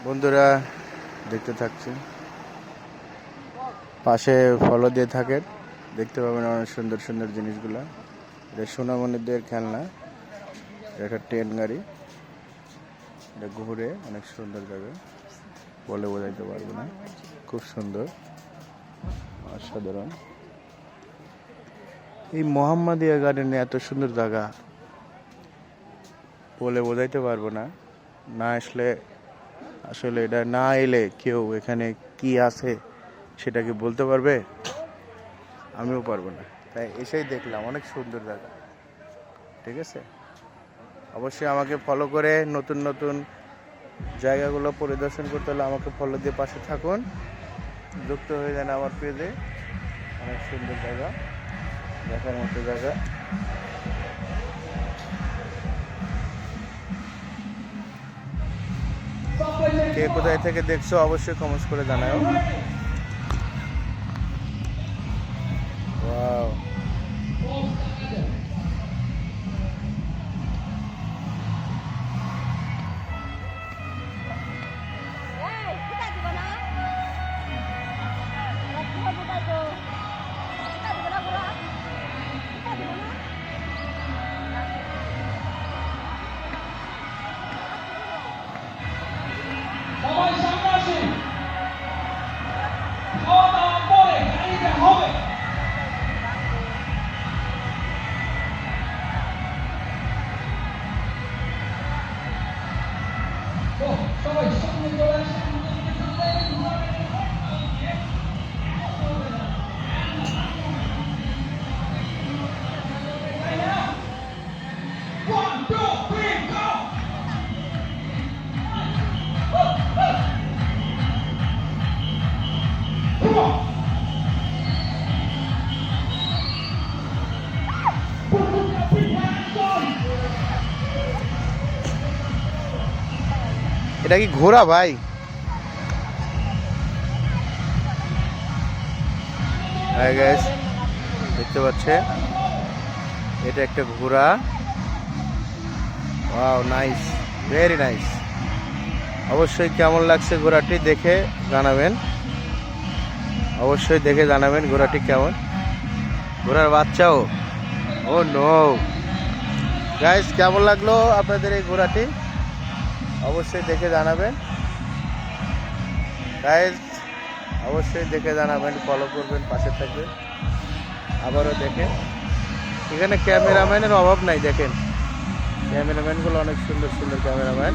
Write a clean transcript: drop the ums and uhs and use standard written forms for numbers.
বন্ধুরা দেখতে থাকছে, পাশে ফলো দিয়ে থাকেন, দেখতে পাবেন অনেক সুন্দর সুন্দর জিনিসগুলো। এটা সোনামণিদের খেলনা, এটা ট্রেন গাড়ি, এটা ঘুরে অনেক সুন্দর জায়গা, বলে বোঝাইতে পারবো না, খুব সুন্দর, অসাধারণ। এই মোহাম্মদিয়া গার্ডেনে এত সুন্দর জায়গা বলে বোঝাইতে পারবো না, না আসলে আসলে এটা না এলে কেউ এখানে কি আছে সেটা কি বলতে পারবে? আমিও পারবো না, তাই এসেই দেখলাম অনেক সুন্দর জায়গা। ঠিক আছে, অবশ্যই আমাকে ফলো করে নতুন নতুন জায়গাগুলো পরিদর্শন করতে হলে আমাকে ফলো দিয়ে পাশে থাকুন, যুক্ত হয়ে যান আমার পেজে। অনেক সুন্দর জায়গা, দেখার মতো জায়গা। কে কোথায় থেকে দেখছো অবশ্যই কমেন্টস করে জানাও। ওয়াও, সবাই সামনে আসেন, খাওয়া দাওয়া পরে গাড়িতে হবে। তো সবাই সামনে চলে আসেন। One, two, three, go! Come on! Put your big hands on! এটা কি ঘোড়া ভাই? হাই গাইস, দেখতে পাচ্ছেন এটা একটা ঘোড়া। Wow, nice, very nice. অবশ্যই কেমন লাগছে ঘোড়াটি দেখে জানাবেন, অবশ্যই দেখে জানাবেন ঘোড়াটি কেমন। ঘোড়ার বাচ্চাও, ও নো গাইস, কেমন লাগলো আপনাদের এই ঘোড়াটি অবশ্যই দেখে জানাবেন গাইস, অবশ্যই দেখে জানাবেন, ফলো করবেন, পাশে থাকবেন। আবারও দেখেন, এখানে ক্যামেরাম্যানের অভাব নাই, দেখেন ক্যামেরাম্যানগুলো অনেক সুন্দর সুন্দর ক্যামেরাম্যান।